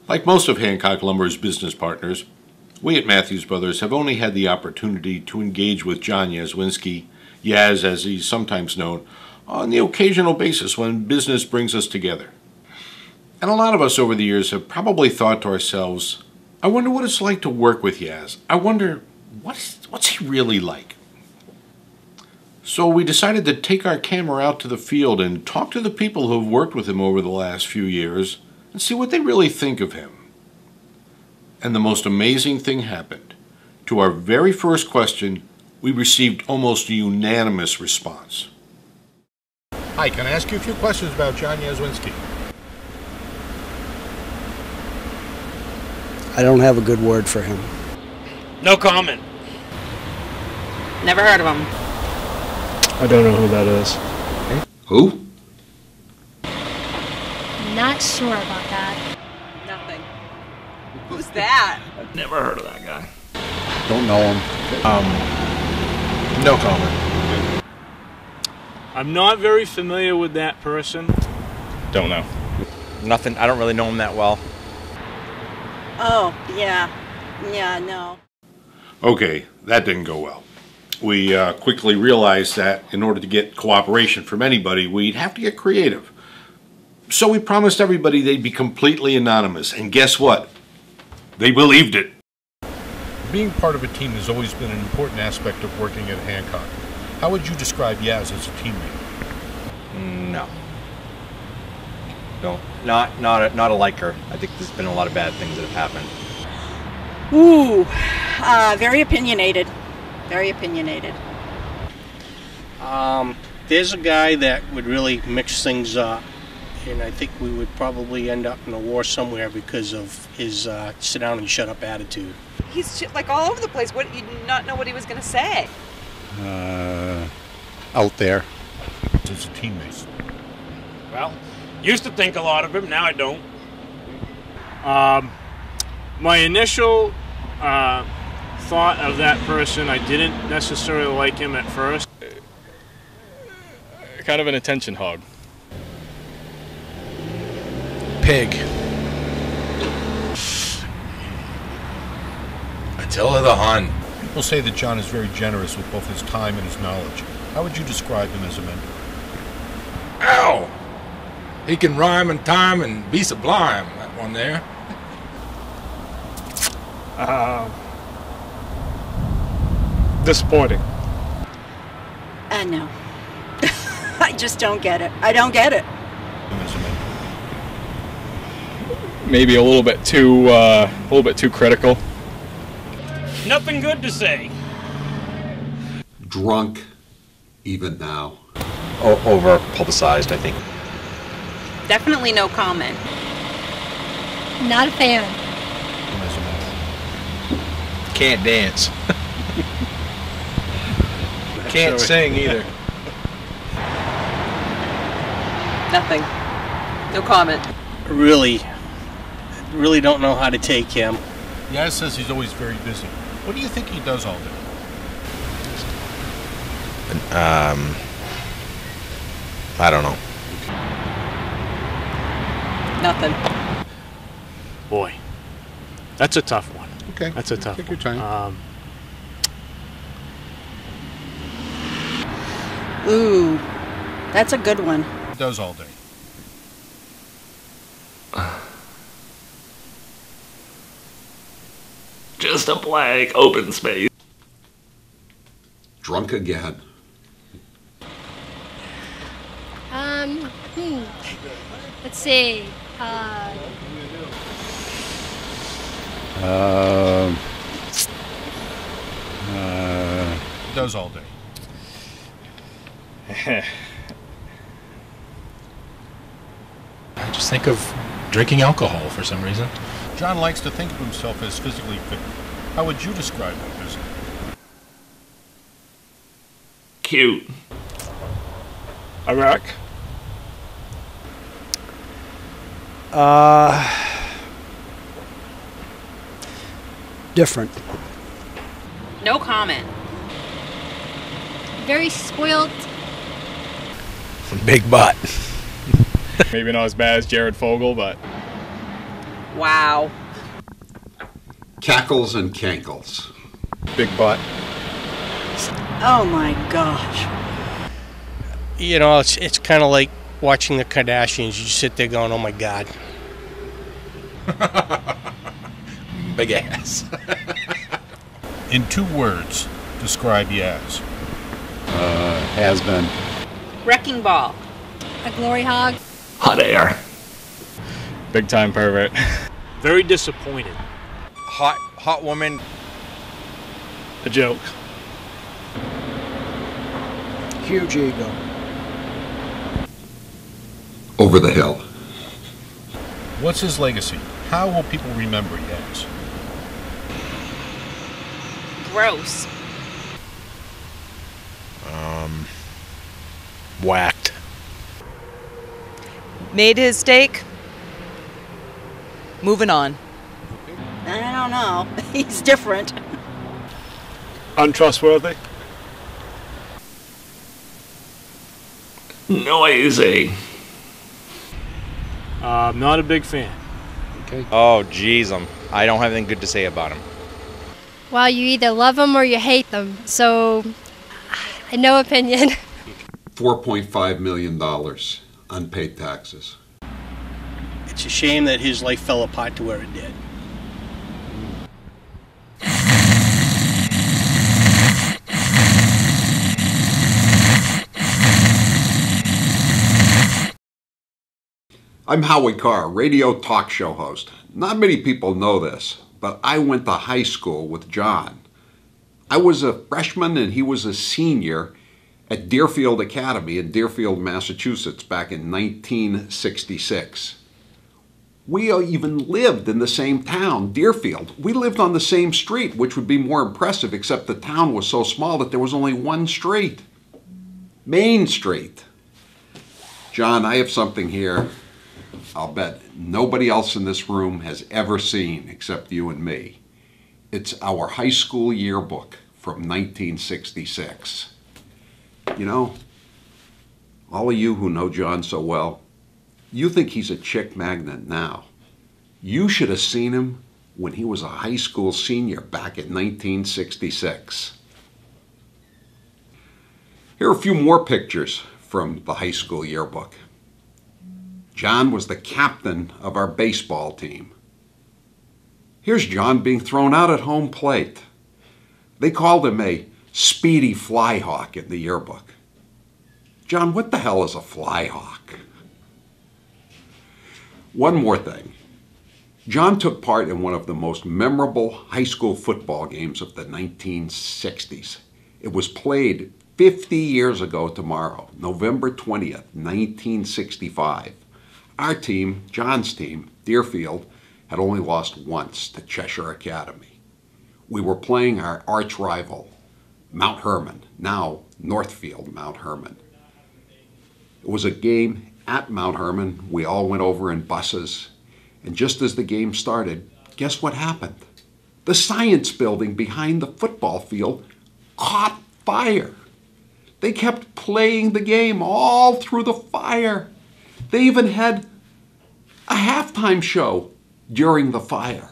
Like most of Hancock Lumber's business partners, we at Matthews Brothers have only had the opportunity to engage with John Yazwinski, Yaz as he's sometimes known, on the occasional basis when business brings us together. And a lot of us over the years have probably thought to ourselves, I wonder what it's like to work with Yaz. I wonder, what's he really like? So we decided to take our camera out to the field and talk to the people who have worked with him over the last few years and see what they really think of him. And the most amazing thing happened. To our very first question, we received almost a unanimous response. Hi, can I ask you a few questions about John Yazwinski? I don't have a good word for him. No comment. Never heard of him. I don't know who that is. Who? Not sure about that. Nothing. Who's that? Never heard of that guy. Don't know him. No comment. I'm not very familiar with that person. Don't know. Nothing. I don't really know him that well. Oh, yeah. Yeah, no. Okay, that didn't go well. We quickly realized that in order to get cooperation from anybody, we'd have to get creative. So we promised everybody they'd be completely anonymous, and guess what? They believed it. Being part of a team has always been an important aspect of working at Hancock. How would you describe Yaz as a teammate? No. No, not a liker. I think there's been a lot of bad things that have happened. Ooh, very opinionated. Very opinionated. There's a guy that would really mix things up, and I think we would probably end up in a war somewhere because of his sit down and shut up attitude. He's just, like all over the place. What, you did not know what he was going to say? Out there. As a teammate. Well, used to think a lot of him, now I don't. My initial thought of that person, I didn't necessarily like him at first. Kind of an attention hog. Pig. Attila the Hun. People say that John is very generous with both his time and his knowledge. How would you describe him as a mentor? Ow! He can rhyme and time and be sublime, that one there. Disappointing. No. I just don't get it. I don't get it. As a mentor. Maybe a little bit too critical. Nothing good to say. Drunk, even now. Over publicized, I think. Definitely no comment. Not a fan. As a mentor. Can't dance. Can't sing either. Nothing. No comment. Really don't know how to take him. Yaz says he's always very busy. What do you think he does all day? I don't know. Nothing. Boy, that's a tough one. Okay. That's a tough Take one. your time. Ooh, that's a good one. He does all day. Just a blank open space. Drunk again. Let's see. He does all day. I just think of drinking alcohol for some reason. John likes to think of himself as physically fit. How would you describe him physically? Cute. Iraq. Different. No comment. Very spoiled. Big butt. Maybe not as bad as Jared Fogle, but Wow. Cackles and cankles. Big butt. Oh my gosh. You know, it's kind of like watching the Kardashians. You sit there going, oh my God. Big ass. In 2 words, describe Yaz. Has been. Wrecking ball. A glory hog. Hot air. Big time pervert. Very disappointed. Hot woman. A joke. Huge ego. Over the hill. What's his legacy? How will people remember Yaz? Gross. Whacked. Made his stake. Moving on. I don't know. He's different. Untrustworthy. Noisy. Not a big fan. Oh, geez, I don't have anything good to say about him. Well, you either love them or you hate them. So, no opinion. $4.5 million unpaid taxes. It's a shame that his life fell apart to where it did. I'm Howie Carr, radio talk show host. Not many people know this, but I went to high school with John. I was a freshman and he was a senior at Deerfield Academy in Deerfield, Massachusetts back in 1966. We even lived in the same town, Deerfield. We lived on the same street, which would be more impressive, except the town was so small that there was only one street. Main Street. John, I have something here I'll bet nobody else in this room has ever seen except you and me. It's our high school yearbook from 1966. You know, all of you who know John so well, you think he's a chick magnet now. You should have seen him when he was a high school senior back in 1966. Here are a few more pictures from the high school yearbook. John was the captain of our baseball team. Here's John being thrown out at home plate. They called him a speedy fly hawk in the yearbook. John, what the hell is a fly hawk? One more thing. John took part in one of the most memorable high school football games of the 1960s. It was played 50 years ago tomorrow, November 20th, 1965. Our team, John's team, Deerfield, had only lost once to Cheshire Academy. We were playing our arch rival, Mount Herman, now Northfield Mount Herman. It was a game at Mount Herman. We all went over in buses. And just as the game started, guess what happened? The science building behind the football field caught fire. They kept playing the game all through the fire. They even had a halftime show during the fire.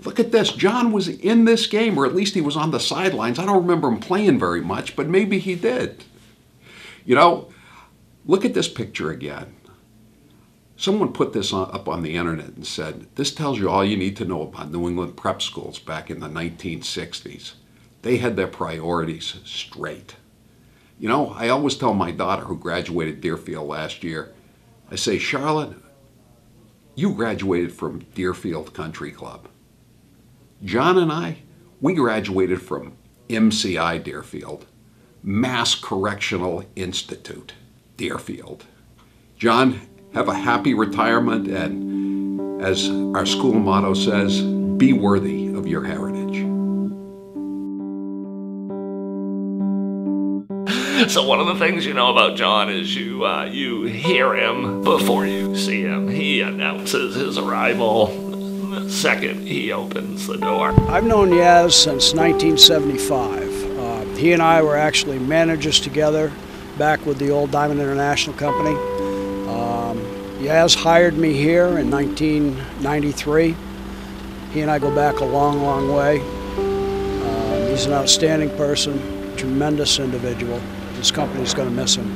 Look at this. John was in this game, or at least he was on the sidelines. I don't remember him playing very much, but maybe he did. You know, look at this picture again. Someone put this up on the internet and said, this tells you all you need to know about New England prep schools back in the 1960s. They had their priorities straight. You know, I always tell my daughter who graduated Deerfield last year, I say, Charlotte, you graduated from Deerfield Country Club. John and I, we graduated from MCI Deerfield, Mass Correctional Institute, Deerfield. John, have a happy retirement, and as our school motto says, be worthy of your heritage. So one of the things you know about John is you hear him before you see him. He announces his arrival. The second he opens the door. I've known Yaz since 1975. He and I were actually managers together back with the old Diamond International Company. Yaz hired me here in 1993. He and I go back a long, long way. He's an outstanding person, tremendous individual. This company's going to miss him.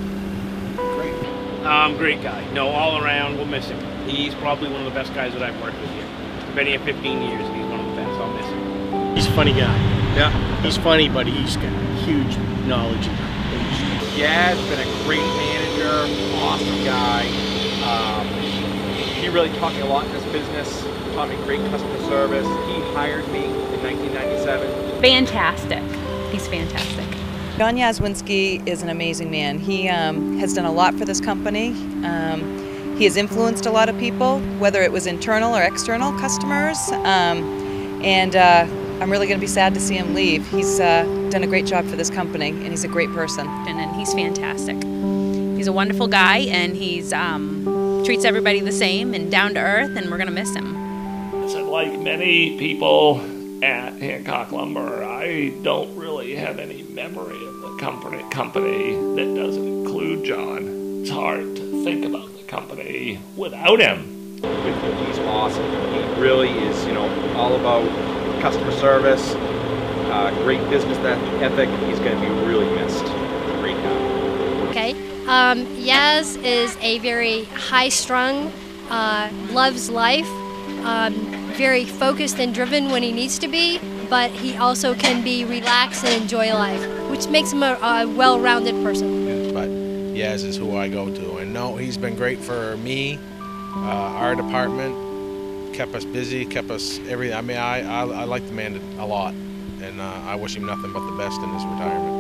Great guy. No, all around, we'll miss him. He's probably one of the best guys that I've worked with here. I've been here 15 years, and he's one of the best. I'll miss him. He's a funny guy. Yeah, he's funny, but he's got huge knowledge in the industry. Yeah, he's been a great manager, awesome guy. He really taught me a lot in this business, taught me great customer service. He hired me in 1997. Fantastic. He's fantastic. John Yazwinski is an amazing man. He has done a lot for this company. He has influenced a lot of people, whether it was internal or external customers. And I'm really going to be sad to see him leave. He's done a great job for this company, and he's a great person. And he's fantastic. He's a wonderful guy, and he's treats everybody the same and down to earth, and we're going to miss him. So like many people at Hancock Lumber, I don't really have any memory of the company that doesn't include John. It's hard to think about the company without him. He's awesome. He really is, all about customer service, great business ethic. He's going to be really missed. Great guy. Okay. Yaz is a very high-strung, loves life, very focused and driven when he needs to be, but he also can be relaxed and enjoy life, which makes him a well-rounded person. But Yaz is who I go to, and no, he's been great for me, our department, kept us busy, kept us everything. I mean, I like the man a lot, and I wish him nothing but the best in his retirement.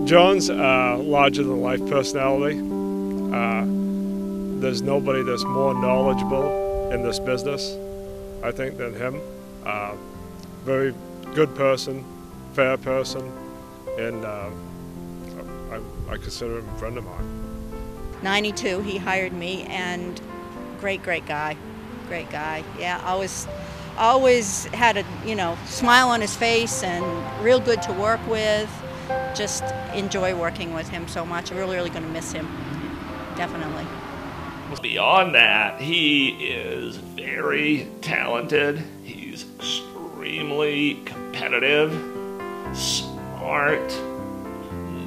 John's a larger-than-life personality. There's nobody that's more knowledgeable in this business, I think, than him. Very good person, fair person, and I consider him a friend of mine. 92, he hired me, and great guy. Great guy. Yeah, always had a smile on his face and real good to work with. Just enjoy working with him so much. I'm really going to miss him. Definitely. Beyond that, he is very talented. He's extremely competitive, smart,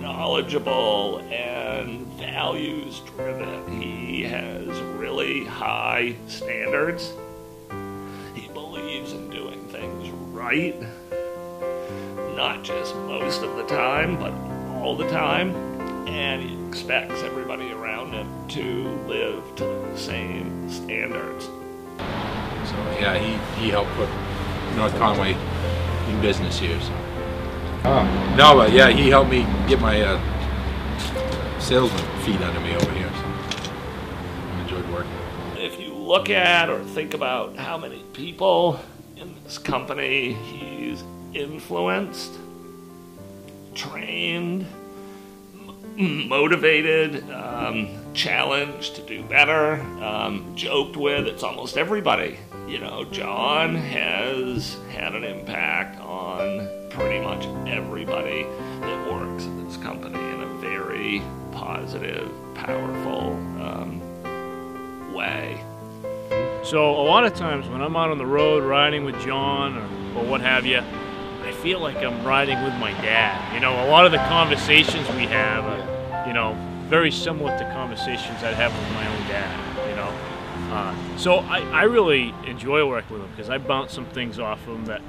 knowledgeable, and values-driven. He has really high standards. He believes in doing things right, not just most of the time, but all the time. And he expects everybody around him to live to the same standards. So yeah, he helped put North Conway in business here. So. No, but yeah, he helped me get my salesman feet under me over here. So I enjoyed working. If you look at or think about how many people in this company he's influenced, trained, motivated, challenged to do better, joked with, it's almost everybody. John has had an impact on pretty much everybody that works at this company in a very positive, powerful way. So a lot of times when I'm out on the road riding with John or what have you, I feel like I'm riding with my dad. A lot of the conversations we have are, very similar to conversations I'd have with my own dad, So I really enjoy working with him because I bounce some things off of him that,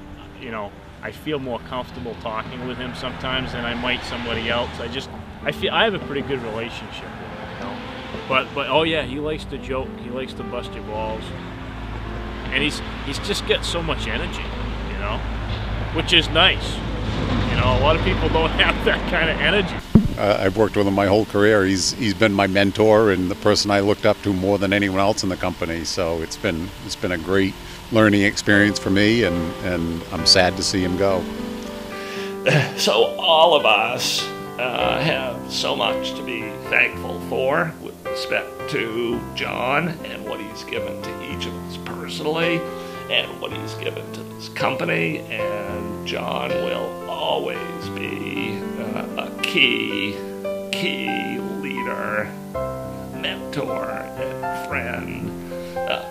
I feel more comfortable talking with him sometimes than I might somebody else. I feel I have a pretty good relationship with him, But oh yeah, he likes to joke. He likes to bust your balls, and he's just got so much energy, which is nice. A lot of people don't have that kind of energy. I've worked with him my whole career. He's been my mentor and the person I looked up to more than anyone else in the company. So it's been a great learning experience for me, and I'm sad to see him go. So all of us have so much to be thankful for with respect to John and what he's given to each of us personally and what he's given to this company. And John will always be a key leader, mentor and friend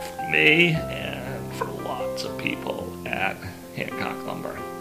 for me and for lots of people at Hancock Lumber.